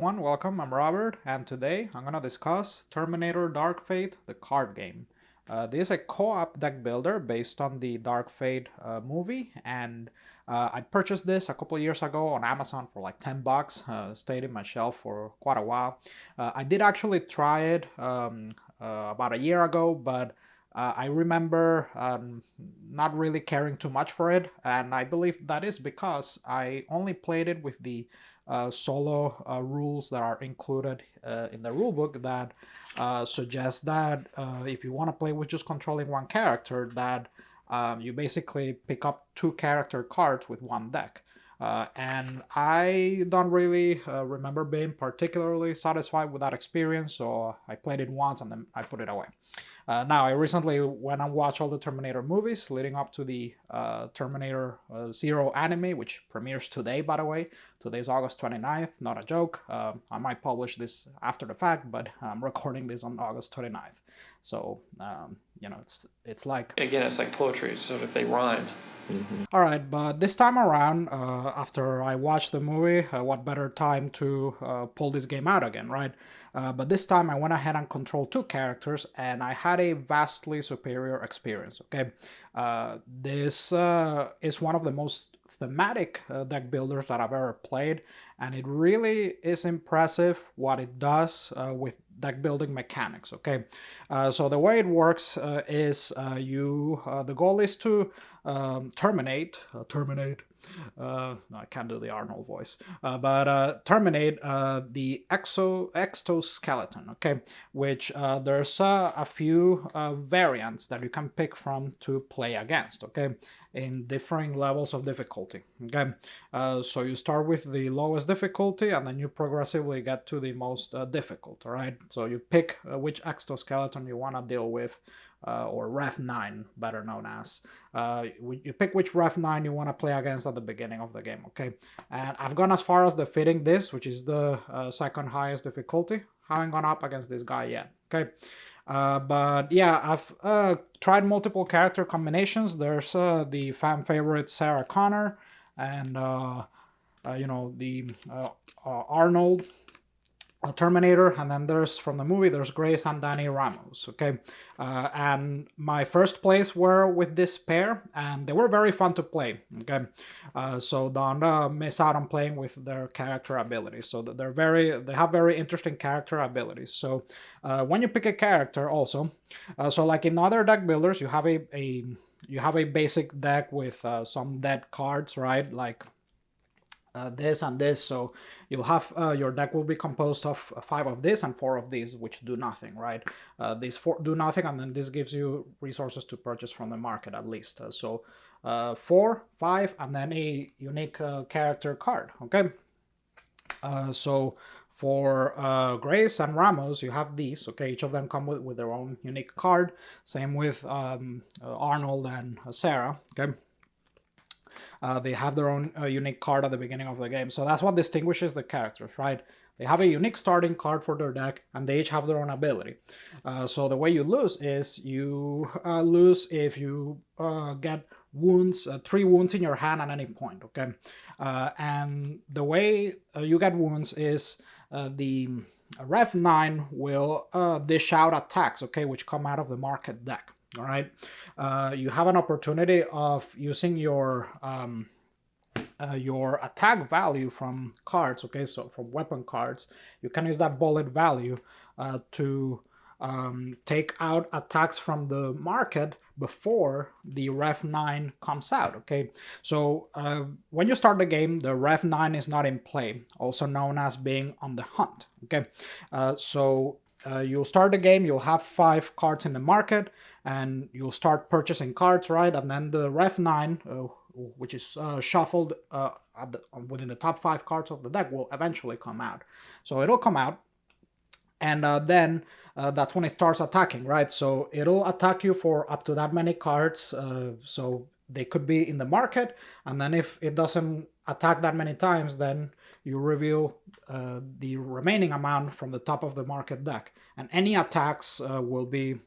everyone, welcome. I'm Robert, and today I'm gonna discuss Terminator Dark Fate, the card game. This is a co-op deck builder based on the Dark Fate movie, and I purchased this a couple of years ago on Amazon for like 10 bucks. Stayed in my shelf for quite a while. I did actually try it about a year ago, but I remember not really caring too much for it, and I believe that is because I only played it with the solo rules that are included in the rulebook that suggest that if you want to play with just controlling one character, that you basically pick up two character cards with one deck. And I don't really remember being particularly satisfied with that experience, so I played it once and then I put it away. Now, I recently went and watched all the Terminator movies leading up to the Terminator Zero anime, which premieres today, by the way. Today's August 29th, not a joke. I might publish this after the fact, but I'm recording this on August 29th. So, it's like... Again, it's like poetry, so if they rhyme. All right, but this time around, after I watched the movie, what better time to pull this game out again, right? But this time I went ahead and controlled two characters, and I had a vastly superior experience, okay? This is one of the most thematic deck builders that I've ever played, and it really is impressive what it does with deck building mechanics, okay? So the way it works is the goal is to terminate. No, I can't do the Arnold voice, but terminate the exoskeleton, okay? Which there's a few variants that you can pick from to play against, okay? In differing levels of difficulty, okay? So you start with the lowest difficulty and then you progressively get to the most difficult, all right? So you pick which exoskeleton you want to deal with, or Ref 9, better known as. You pick which Ref 9 you want to play against at the beginning of the game, okay? And I've gone as far as defeating this, which is the second highest difficulty. Haven't gone up against this guy yet, okay? But yeah, I've tried multiple character combinations. There's the fan favorite Sarah Connor, and the Arnold Terminator, and then there's from the movie there's Grace and Danny Ramos, okay? And my first plays were with this pair, and they were very fun to play, okay? So don't miss out on playing with their character abilities. So they have very interesting character abilities. So when you pick a character also, so like in other deck builders, you have a basic deck with some dead cards, right? Like this and this, so you'll have your deck will be composed of 5 of this and 4 of these, which do nothing, right? These 4 do nothing, and then this gives you resources to purchase from the market at least. So 4, 5, and then a unique character card, okay? So for Grace and Ramos, you have these, okay? Each of them come with their own unique card. Same with Arnold and Sarah, okay? They have their own unique card at the beginning of the game. So that's what distinguishes the characters, right? They have a unique starting card for their deck, and they each have their own ability. So the way you lose is you lose if you get wounds, 3 wounds in your hand at any point, okay? And the way you get wounds is the Ref 9 will dish out attacks, okay, which come out of the market deck. All right, you have an opportunity of using your attack value from cards, okay, so from weapon cards. You can use that bullet value to take out attacks from the market before the Ref 9 comes out, okay? So when you start the game, the Ref 9 is not in play, also known as being on the hunt, okay? You'll start the game, you'll have 5 cards in the market, and you'll start purchasing cards, right? And then the Ref 9, which is shuffled within the top 5 cards of the deck, will eventually come out. So it'll come out, and then that's when it starts attacking, right? So it'll attack you for up to that many cards, so they could be in the market, and then if it doesn't attack that many times, then you reveal the remaining amount from the top of the market deck, and any attacks will be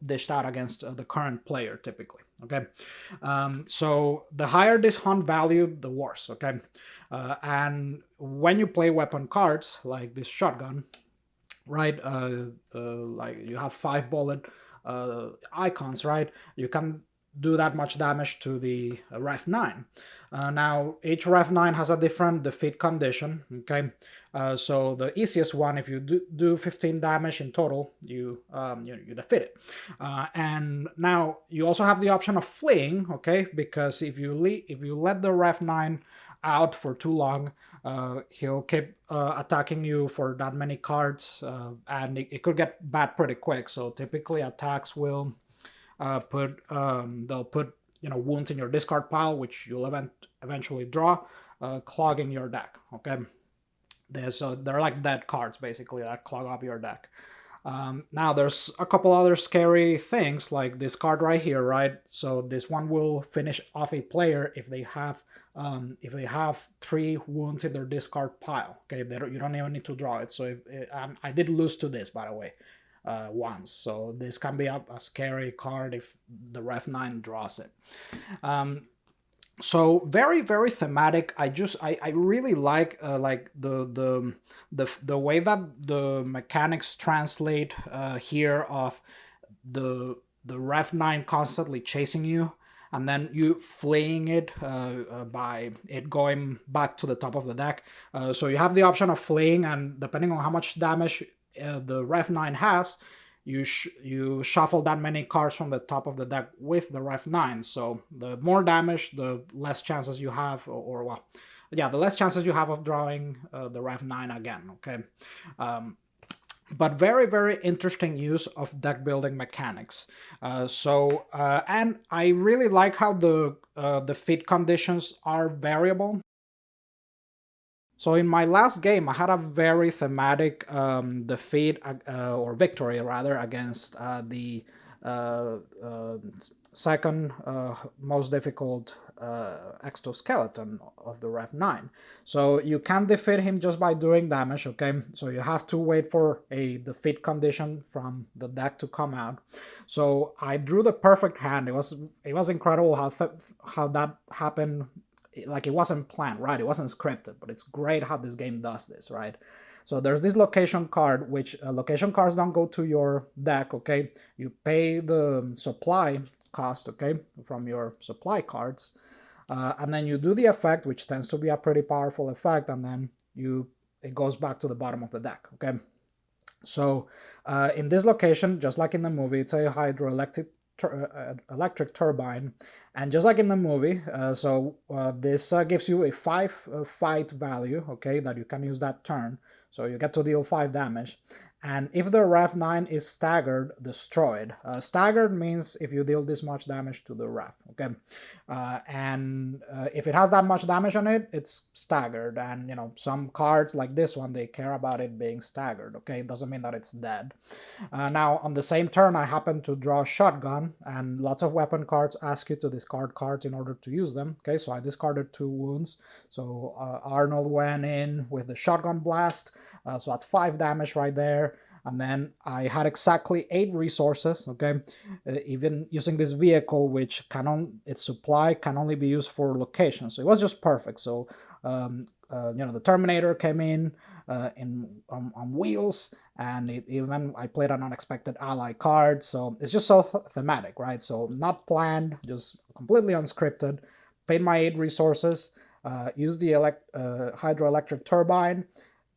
dished out against the current player typically. Okay, so the higher this hunt value, the worse. Okay, and when you play weapon cards like this shotgun, right? Like you have 5 bullet icons, right? You can do that much damage to the Ref 9. Now, each Ref 9 has a different defeat condition, okay? So the easiest one, if you do 15 damage in total, you defeat it. And now you also have the option of fleeing, okay? Because if you let the Ref 9 out for too long, he'll keep attacking you for that many cards, and it could get bad pretty quick. So typically attacks will they'll put wounds in your discard pile, which you'll eventually draw, clogging your deck. Okay, they're like dead cards basically that clog up your deck. Now there's a couple other scary things like this card right here, right? So this one will finish off a player if they have 3 wounds in their discard pile. Okay, you don't even need to draw it. So I did lose to this, by the way, once. So this can be a scary card if the Ref 9 draws it. So very, very thematic. I really like the way that the mechanics translate here of the Ref 9 constantly chasing you, and then you fleeing it by it going back to the top of the deck. So you have the option of fleeing, and depending on how much damage the Ref 9 has, you shuffle that many cards from the top of the deck with the Ref 9. So the more damage, the less chances you have, the less chances you have of drawing the Ref 9 again. Okay. But very, very interesting use of deck building mechanics. And I really like how the fit conditions are variable. So in my last game, I had a very thematic defeat or victory rather against the second most difficult exoskeleton of the Ref 9. So you can defeat him just by doing damage, okay? So you have to wait for a defeat condition from the deck to come out. So I drew the perfect hand. It was incredible how that happened. Like, it wasn't planned, right? It wasn't scripted, but it's great how this game does this, right? So there's this location card, which location cards don't go to your deck, okay? You pay the supply cost, okay, from your supply cards, and then you do the effect, which tends to be a pretty powerful effect, and then it goes back to the bottom of the deck, okay? So in this location, just like in the movie, it's a hydroelectric electric turbine, and just like in the movie, this gives you a 5 fight value, okay, that you can use that turn, so you get to deal 5 damage. And if the Ref 9 is staggered, destroyed. Staggered means if you deal this much damage to the Ref, okay? If it has that much damage on it, it's staggered. And, some cards like this one, they care about it being staggered, okay? It doesn't mean that it's dead. Now, on the same turn, I happen to draw Shotgun, and lots of weapon cards ask you to discard cards in order to use them, okay? So I discarded 2 wounds. So Arnold went in with the Shotgun Blast, so that's 5 damage right there. And then I had exactly 8 resources, okay? Even using this vehicle, which its supply can only be used for location. So it was just perfect. So, the Terminator came in on wheels, and I played an unexpected ally card. So it's just so thematic, right? So not planned, just completely unscripted. Paid my 8 resources, used the hydroelectric turbine,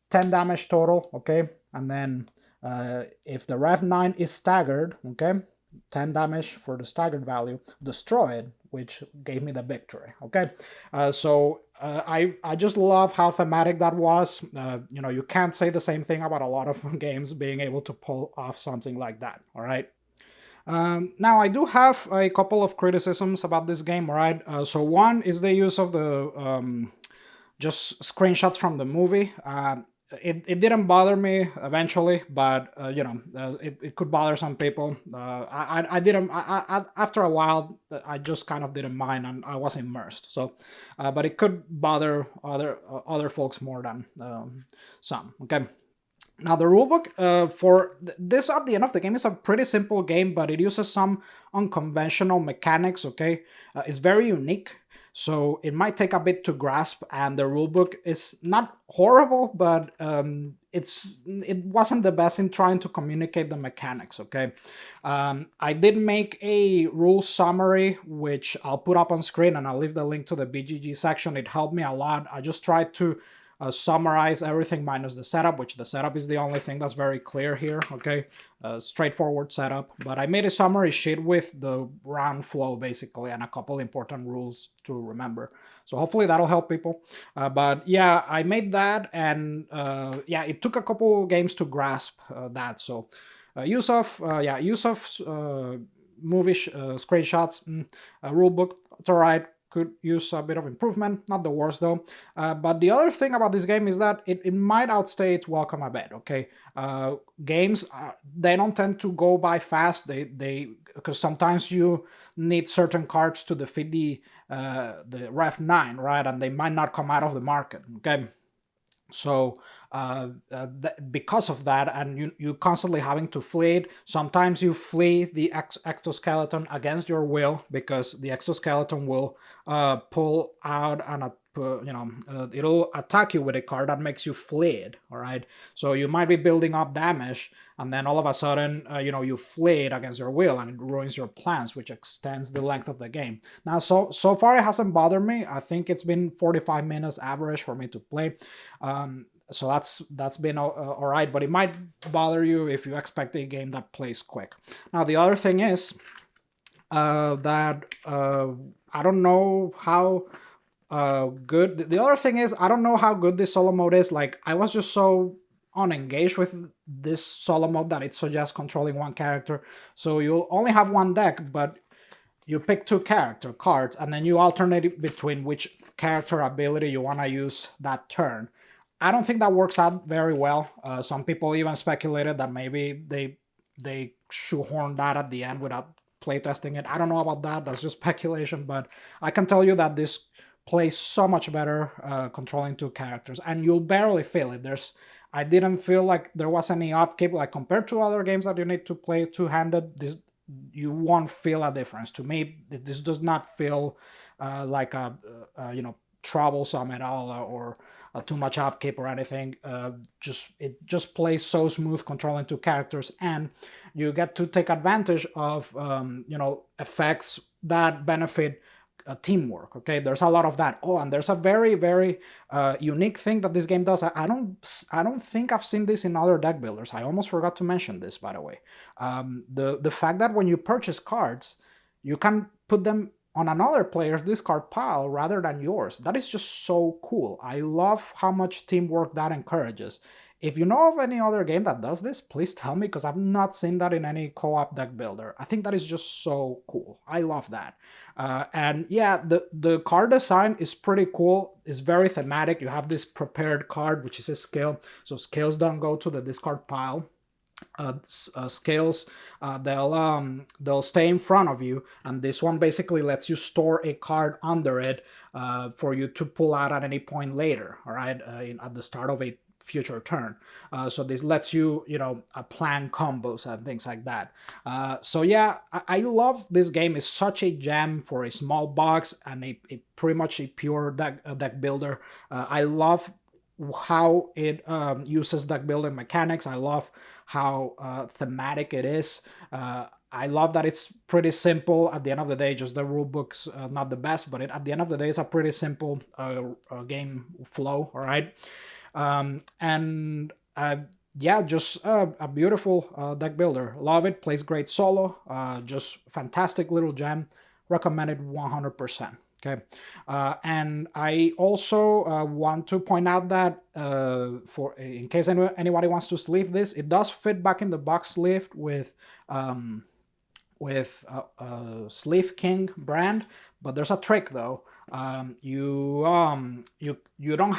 10 damage total, okay? And then if the Ref 9 is staggered, okay, 10 damage for the staggered value, destroyed, which gave me the victory, okay? I just love how thematic that was. You can't say the same thing about a lot of games being able to pull off something like that, all right? Now, I do have a couple of criticisms about this game, all right? So one is the use of the just screenshots from the movie. it didn't bother me eventually, but it could bother some people. I didn't. After a while, I just kind of didn't mind, and I was immersed. So, but it could bother other folks more than some. Okay. Now the rulebook for this at the end of the game is a pretty simple game, but it uses some unconventional mechanics. Okay, it's very unique, so it might take a bit to grasp. And the rulebook is not horrible, but it wasn't the best in trying to communicate the mechanics. Okay, I did make a rule summary which I'll put up on screen, and I'll leave the link to the BGG section. It helped me a lot. I just tried to summarize everything minus the setup, which the setup is the only thing that's very clear here. Okay, straightforward setup. But I made a summary sheet with the round flow basically and a couple important rules to remember. So hopefully that'll help people. But yeah, I made that, and yeah, it took a couple games to grasp that. So use of movie screenshots, rulebook, it's alright. Could use a bit of improvement, not the worst though. But the other thing about this game is that it might outstay its welcome a bit. Okay, games they don't tend to go by fast. They because sometimes you need certain cards to defeat the Ref 9, right? And they might not come out of the market. Okay. So because of that, and you constantly having to flee it, sometimes you flee the exoskeleton against your will, because the exoskeleton will pull out and it'll attack you with a card that makes you flee it. All right, so you might be building up damage, and then all of a sudden you flee it against your will, and it ruins your plans, which extends the length of the game. Now so far it hasn't bothered me. I think it's been 45 minutes average for me to play. So that's been all right, but it might bother you if you expect a game that plays quick. Now the other thing is that I don't know how good. The other thing is I don't know how good this solo mode is. Like, I was just so unengaged with this solo mode that it suggests controlling one character. So you'll only have one deck, but you pick two character cards, and then you alternate between which character ability you want to use that turn. I don't think that works out very well. Some people even speculated that maybe they shoehorn that at the end without playtesting it. I don't know about that. That's just speculation, but I can tell you that this plays so much better controlling two characters, and you'll barely feel it. I didn't feel like there was any upkeep, like compared to other games that you need to play two-handed. This, you won't feel a difference. To me, this does not feel like a troublesome at all, or too much upkeep or anything. It just plays so smooth controlling two characters, and you get to take advantage of effects that benefit teamwork. Okay, there's a lot of that. Oh, and there's a very, very unique thing that this game does. I don't think I've seen this in other deck builders. I almost forgot to mention this, by the way. The fact that when you purchase cards, you can put them on another player's discard pile rather than yours. That is just so cool. I love how much teamwork that encourages. If you know of any other game that does this, please tell me, because I've not seen that in any co-op deck builder. I think that is just so cool. I love that. And yeah, the card design is pretty cool. It's very thematic. You have this prepared card, which is a scale. So scales don't go to the discard pile. Scales they'll stay in front of you, and this one basically lets you store a card under it for you to pull out at any point later. All right, at the start of a future turn. So this lets you plan combos and things like that. So yeah, I love this game. It's such a gem for a small box and a pretty much a pure deck builder. I love how it uses deck building mechanics. I love how thematic it is. I love that it's pretty simple. At the end of the day, just the rule book's not the best, but at the end of the day, it's a pretty simple game flow. All right, and yeah, just a beautiful deck builder. Love it. Plays great solo. Just fantastic little gem. Recommended 100%. Okay, and I also want to point out that for in case anybody wants to sleeve this, it does fit back in the box sleeve with Sleeve King brand, but there's a trick though. You don't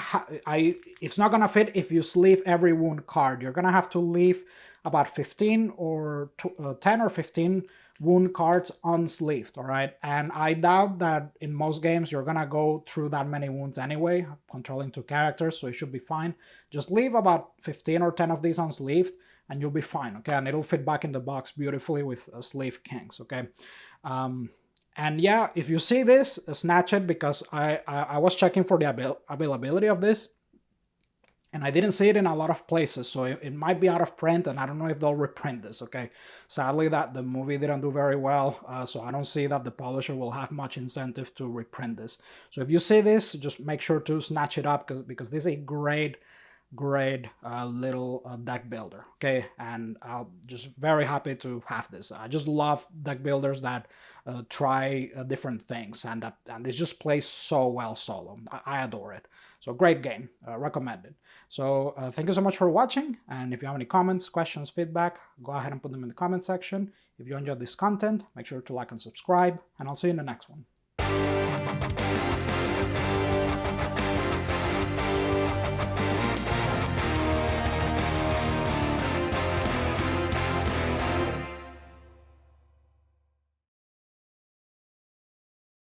it's not gonna fit if you sleeve every wound card. You're gonna have to leave about 15 or 10 or 15 wound cards unsleeved, all right? And I doubt that in most games you're gonna go through that many wounds anyway, controlling 2 characters, so it should be fine. Just leave about 15 or 10 of these unsleeved and you'll be fine, okay? And it'll fit back in the box beautifully with sleeve kings, okay? And yeah, if you see this, snatch it, because I was checking for the availability of this, and I didn't see it in a lot of places, so it might be out of print, and I don't know if they'll reprint this, okay? Sadly, that the movie didn't do very well, so I don't see that the publisher will have much incentive to reprint this. So if you see this, just make sure to snatch it up, because this is a great little deck builder, okay? And I'm just very happy to have this. I just love deck builders that try different things, and this just plays so well solo. I adore it. So great game, recommended. So thank you so much for watching, and if you have any comments, questions, feedback, go ahead and put them in the comment section. If you enjoyed this content, make sure to like and subscribe, and I'll see you in the next one.